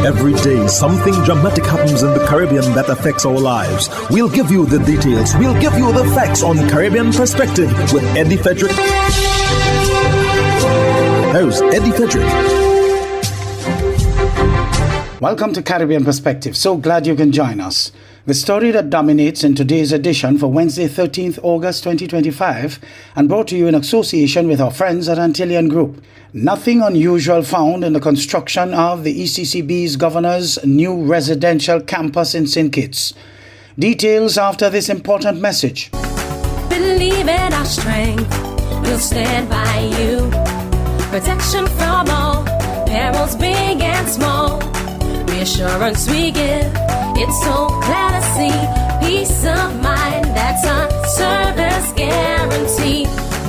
Every day, something dramatic happens in the Caribbean that affects our lives. We'll give you the details. We'll give you the facts on Caribbean Perspective with Eddie Frederick. Here's Eddie Frederick. Welcome to Caribbean Perspective. So glad you can join us. The story that dominates in today's edition for Wednesday, 13th August 2025, and brought to you in association with our friends at Antillean Group. Nothing unusual found in the construction of the ECCB's governor's new residential campus in St. Kitts. Details after this important message. Believe in our strength, we'll stand by you. Protection from all, perils big and small. Reassurance we give, it's so clear to see. Peace of mind, that's our service guarantee.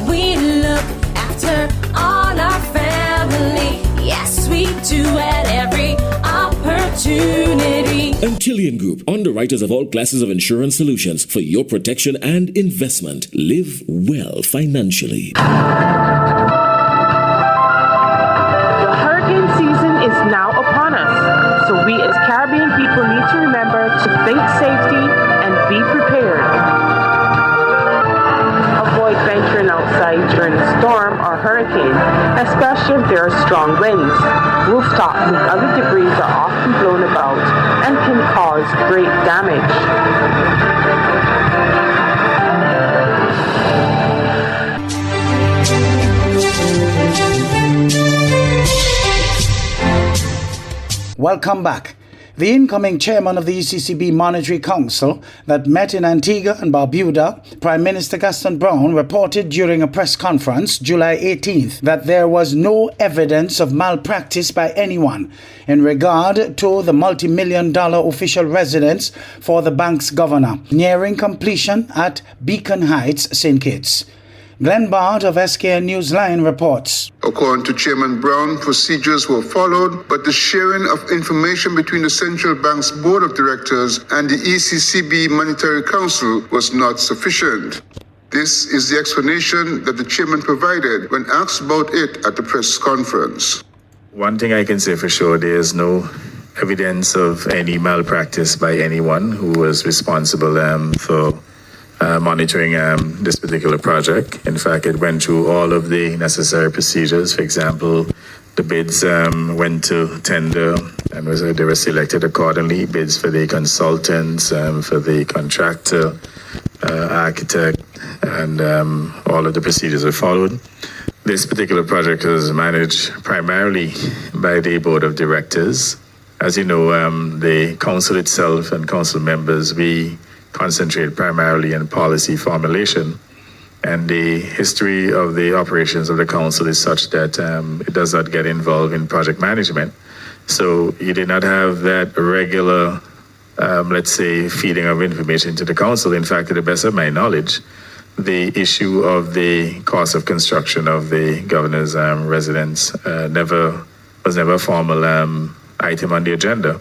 We look after all our family. Yes, we do at every opportunity. Antillean Group, underwriters of all classes of insurance solutions for your protection and investment. Live well financially. The hurricane season is now upon us, so we as Caribbean people need to remember to think safety and be prepared. Avoid venturing outside during a storm or hurricane, especially if there are strong winds. Rooftops and other debris are often blown about and can cause great damage. Welcome back. The incoming chairman of the ECCB Monetary Council that met in Antigua and Barbuda, Prime Minister Gaston Brown, reported during a press conference July 18th that there was no evidence of malpractice by anyone in regard to the multi-million-dollar official residence for the bank's governor, nearing completion at Beacon Heights, St. Kitts. Glenn Bard of SKN Newsline reports. According to Chairman Brown, procedures were followed, but the sharing of information between the Central Bank's Board of Directors and the ECCB Monetary Council was not sufficient. This is the explanation that the chairman provided when asked about it at the press conference. One thing I can say for sure, there is no evidence of any malpractice by anyone who was responsible for monitoring this particular project. In fact, it went through all of the necessary procedures. For example, the bids went to tender and they were selected accordingly. Bids for the consultants, for the contractor, architect, and all of the procedures were followed. This particular project was managed primarily by the Board of Directors. As you know, the council itself and council members, we concentrate primarily in policy formulation, and the history of the operations of the council is such that it does not get involved in project management. So you did not have that regular, let's say, feeding of information to the council. In fact, to the best of my knowledge, the issue of the cost of construction of the governor's residence was never a formal item on the agenda.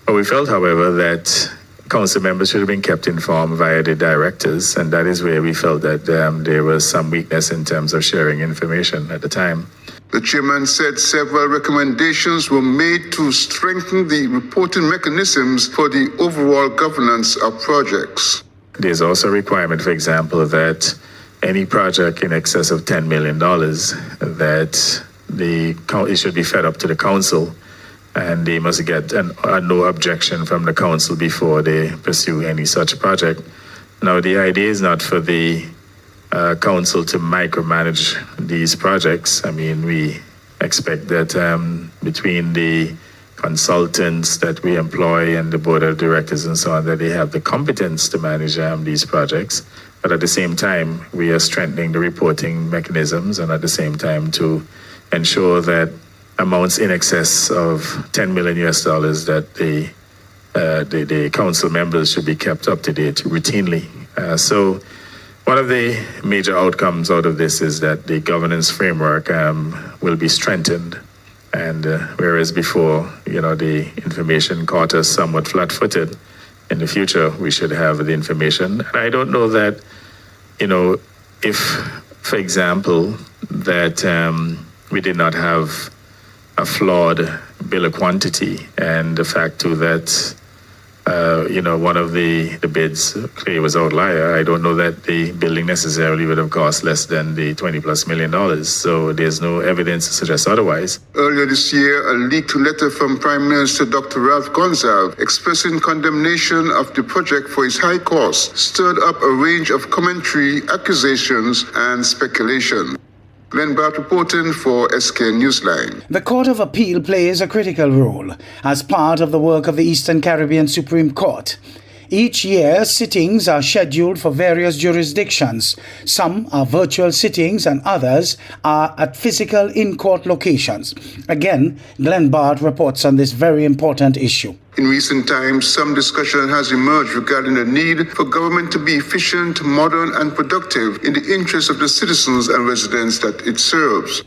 But we felt, however, that council members should have been kept informed via the directors, and that is where we felt that there was some weakness in terms of sharing information at the time. The chairman said several recommendations were made to strengthen the reporting mechanisms for the overall governance of projects. There's also a requirement, for example, that any project in excess of $10 million, that it should be fed up to the council, and they must get a no objection from the council before they pursue any such project. Now, the idea is not for the council to micromanage these projects. I mean, we expect that between the consultants that we employ and the board of directors and so on, that they have the competence to manage these projects. But at the same time, we are strengthening the reporting mechanisms, and at the same time to ensure that amounts in excess of $10 million that the council members should be kept up to date routinely. So one of the major outcomes out of this is that the governance framework will be strengthened. And whereas before, the information caught us somewhat flat-footed, in the future we should have the information. And I don't know that, if, for example, that we did not have a flawed bill of quantity, and the fact too that one of the bids clearly was outlier. I don't know that the building necessarily would have cost less than the $20+ million. So there's no evidence to suggest otherwise. Earlier this year, a leaked letter from Prime Minister Dr. Ralph Gonsalves expressing condemnation of the project for its high cost stirred up a range of commentary, accusations, and speculation. Glenn Bart reporting for SK Newsline. The Court of Appeal plays a critical role as part of the work of the Eastern Caribbean Supreme Court. Each year, sittings are scheduled for various jurisdictions. Some are virtual sittings and others are at physical in-court locations. Again, Glenn Bart reports on this very important issue. In recent times, some discussion has emerged regarding the need for government to be efficient, modern, and productive in the interest of the citizens and residents that it serves.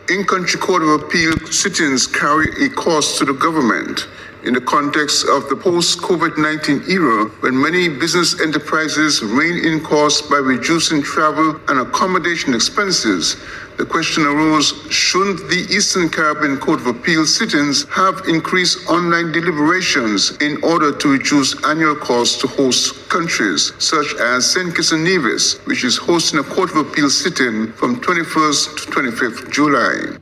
In-country Court of Appeal sittings carry a cost to the government. In the context of the post-COVID-19 era, when many business enterprises rein in costs by reducing travel and accommodation expenses, the question arose, shouldn't the Eastern Caribbean Court of Appeal sittings have increased online deliberations in order to reduce annual costs to host countries, such as St. Kitts and Nevis, which is hosting a Court of Appeal sitting from 21st to 25th July.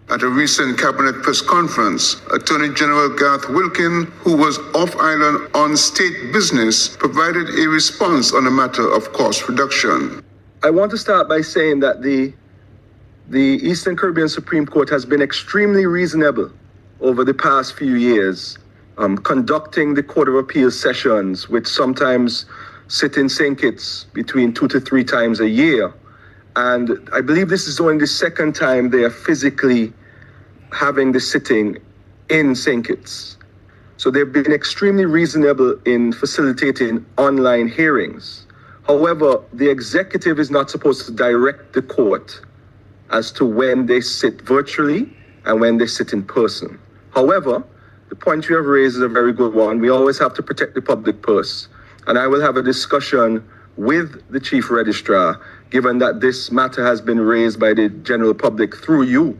At a recent cabinet press conference, Attorney General Garth Wilkin, who was off-island on state business, provided a response on the matter of cost reduction. I want to start by saying that the Eastern Caribbean Supreme Court has been extremely reasonable over the past few years, conducting the Court of Appeal sessions, which sometimes sit in St. Kitts between 2 to 3 times a year. And I believe this is only the second time they are physically having the sitting in St. Kitts. So they've been extremely reasonable in facilitating online hearings. However, the executive is not supposed to direct the court as to when they sit virtually and when they sit in person. However, the point you have raised is a very good one. We always have to protect the public purse. And I will have a discussion with the Chief Registrar, given that this matter has been raised by the general public through you,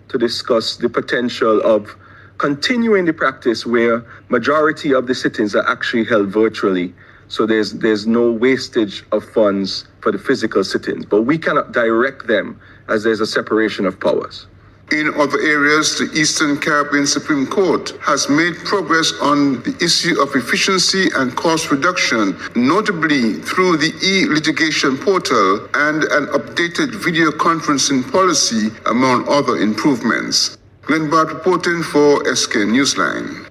to discuss the potential of continuing the practice where majority of the sittings are actually held virtually. So there's no wastage of funds for the physical sittings, but we cannot direct them as there's a separation of powers. In other areas, the Eastern Caribbean Supreme Court has made progress on the issue of efficiency and cost reduction, notably through the e-litigation portal and an updated video conferencing policy, among other improvements. Glenn Bart reporting for SK Newsline.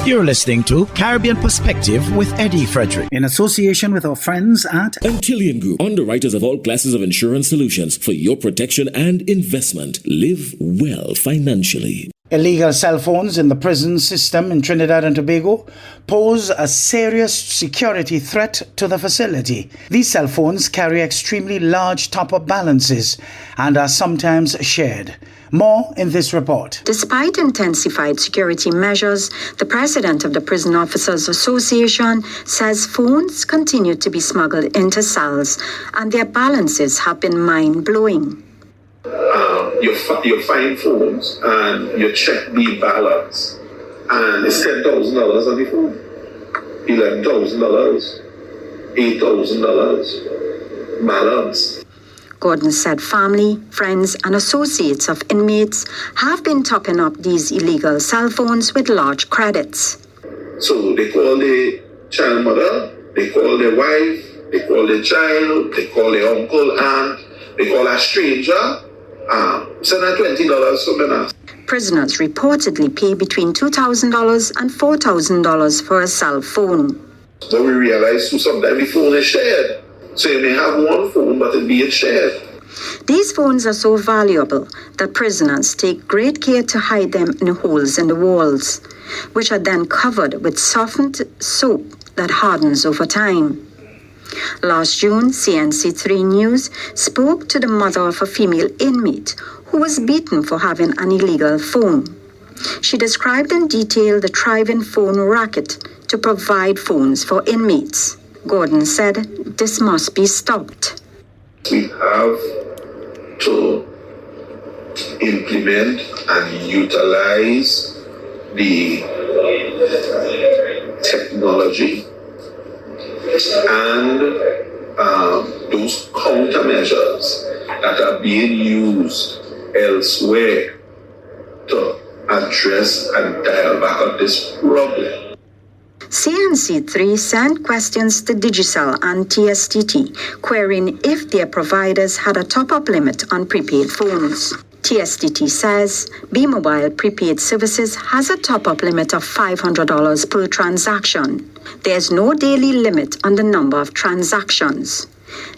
You're listening to Caribbean Perspective with Eddie Frederick, in association with our friends at Antillean Group, underwriters of all classes of insurance solutions for your protection and investment. Live well financially. Illegal cell phones in the prison system in Trinidad and Tobago pose a serious security threat to the facility. These cell phones carry extremely large top-up balances and are sometimes shared. More in this report. Despite intensified security measures, the president of the Prison Officers Association says phones continue to be smuggled into cells and their balances have been mind-blowing. You find phones and you check the balance and it's $10,000 on the phone, $11,000, $8,000 balance. Gordon said family, friends and associates of inmates have been topping up these illegal cell phones with large credits. So they call the child mother, they call their wife, they call their child, they call their uncle, aunt, they call a stranger, send her $20 for me. Prisoners reportedly pay between $2,000 and $4,000 for a cell phone. But we realize too sometimes the phone is shared. So you may have one phone, but it be shared. These phones are so valuable that prisoners take great care to hide them in holes in the walls, which are then covered with softened soap that hardens over time. Last June, CNC3 News spoke to the mother of a female inmate who was beaten for having an illegal phone. She described in detail the thriving phone racket to provide phones for inmates. Gordon said this must be stopped. We have to implement and utilize the technology and those countermeasures that are being used elsewhere to address and dial back on this problem. CNC3 sent questions to Digicel and TSTT, querying if their providers had a top-up limit on prepaid phones. TSTT says B-Mobile Prepaid Services has a top-up limit of $500 per transaction. There's no daily limit on the number of transactions.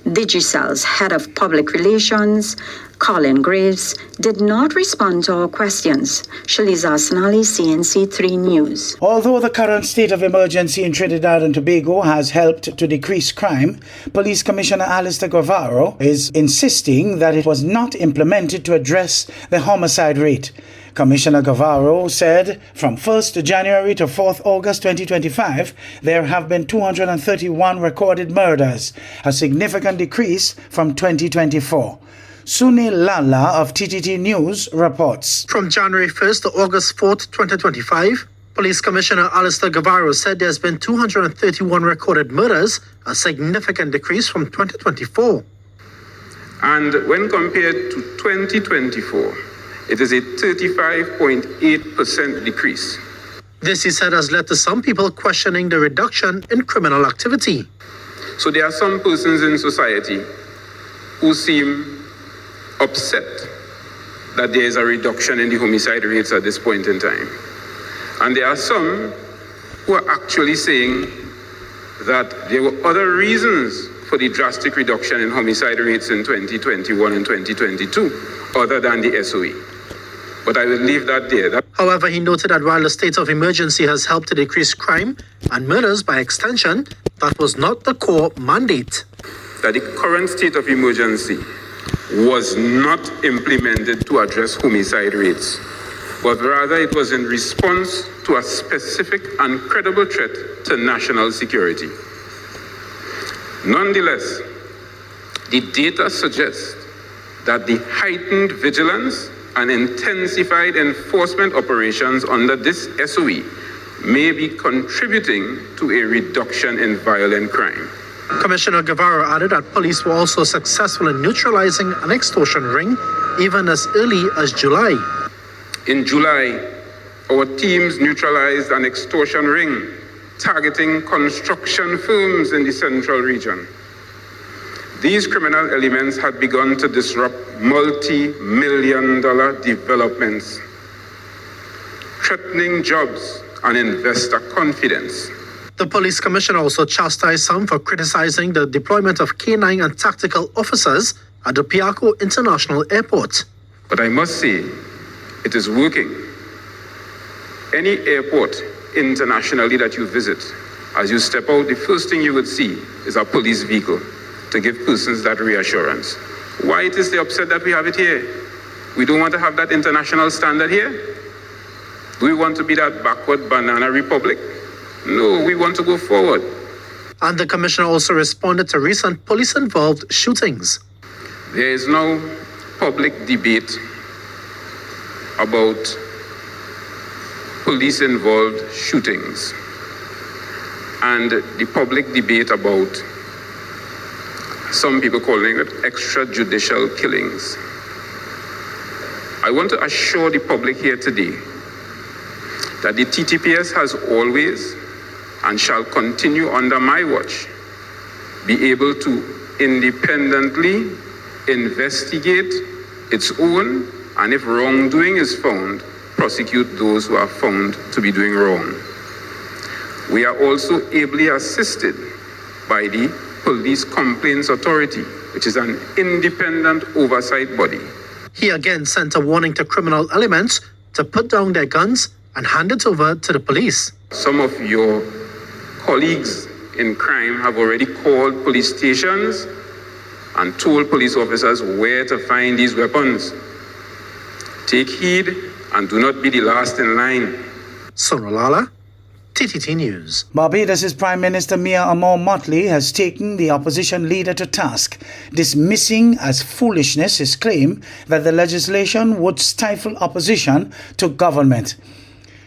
Digicel's head of public relations, Colin Graves, did not respond to our questions. Shaliza Asnali, CNC3 News. Although the current state of emergency in Trinidad and Tobago has helped to decrease crime, Police Commissioner Alistair Guevara is insisting that it was not implemented to address the homicide rate. Commissioner Guevara said from 1st January to 4th August 2025, there have been 231 recorded murders, a significant decrease from 2024. Sunil Lala of TTT News reports. From January 1st to August 4th, 2025, Police Commissioner Alistair Guevara said there's been 231 recorded murders, a significant decrease from 2024. And when compared to 2024, it is a 35.8% decrease. This, he said, has led to some people questioning the reduction in criminal activity. So there are some persons in society who seem upset that there is a reduction in the homicide rates at this point in time. And there are some who are actually saying that there were other reasons for the drastic reduction in homicide rates in 2021 and 2022, other than the SOE. But I will leave that there. However, he noted that while the state of emergency has helped to decrease crime and murders by extension, that was not the core mandate. That the current state of emergency was not implemented to address homicide rates, but rather it was in response to a specific and credible threat to national security. Nonetheless, the data suggests that the heightened vigilance and intensified enforcement operations under this SOE may be contributing to a reduction in violent crime. Commissioner Guevara added that police were also successful in neutralizing an extortion ring even as early as July. In July, our teams neutralized an extortion ring targeting construction firms in the central region. These criminal elements had begun to disrupt multi-million-dollar developments, threatening jobs and investor confidence. The police commissioner also chastised some for criticizing the deployment of K9 and tactical officers at the Piarco International Airport. But I must say, it is working. Any airport internationally that you visit, as you step out, the first thing you would see is a police vehicle to give persons that reassurance. Why it is the upset that we have it here? We don't want to have that international standard here? Do we want to be that backward banana republic? No, we want to go forward. And the commissioner also responded to recent police-involved shootings. There is now public debate about police-involved shootings and the public debate about some people calling it extrajudicial killings. I want to assure the public here today that the TTPS has always and shall continue under my watch be able to independently investigate its own, and if wrongdoing is found, prosecute those who are found to be doing wrong. We are also ably assisted by the Police Complaints Authority, which is an independent oversight body. He again sent a warning to criminal elements to put down their guns and hand it over to the police. Some of your colleagues in crime have already called police stations and told police officers where to find these weapons. Take heed and do not be the last in line. Sonolala, TTT News. Barbados' Prime Minister Mia Amor Motley has taken the opposition leader to task, dismissing as foolishness his claim that the legislation would stifle opposition to government.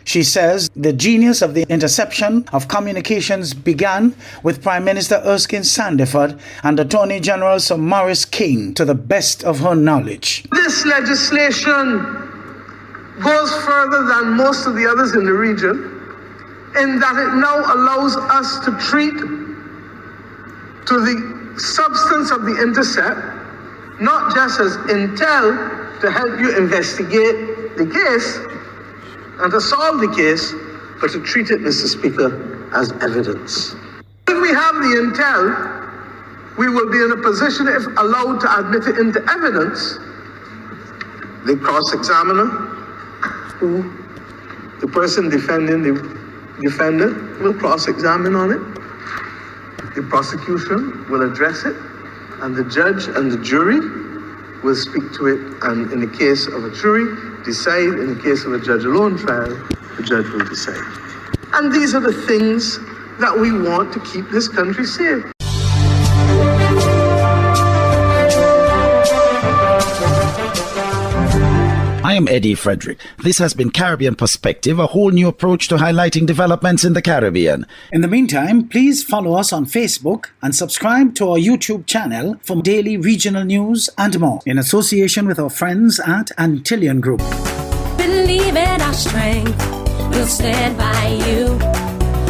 She says the genius of the interception of communications began with Prime Minister Erskine Sandiford and Attorney General Sir Maurice King, to the best of her knowledge. This legislation goes further than most of the others in the region, in that it now allows us to treat to the substance of the intercept, not just as intel to help you investigate the case and to solve the case, but to treat it, Mr. Speaker, as evidence. If we have the intel, we will be in a position, if allowed to admit it into evidence, the cross-examiner, who the person defending the defendant will cross-examine on it, the prosecution will address it, and the judge and the jury will speak to it, and in the case of a jury, decide. In the case of a judge alone trial, the judge will decide. And these are the things that we want to keep this country safe. I am Eddie Frederick. This has been Caribbean Perspective, a whole new approach to highlighting developments in the Caribbean. In the meantime, please follow us on Facebook and subscribe to our YouTube channel for daily regional news and more, in association with our friends at Antillian Group. Believe in our strength, we'll stand by you.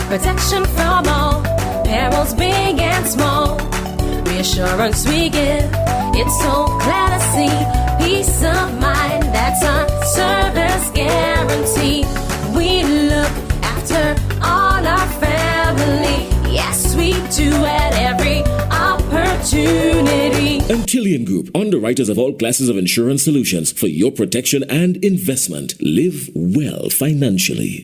Protection from all perils, big and small. Reassurance we give, it's so clear to see. Peace of mind, that's our service guarantee. We look after all our family. Yes, we do at every opportunity. Antillian Group, underwriters of all classes of insurance solutions for your protection and investment. Live well financially.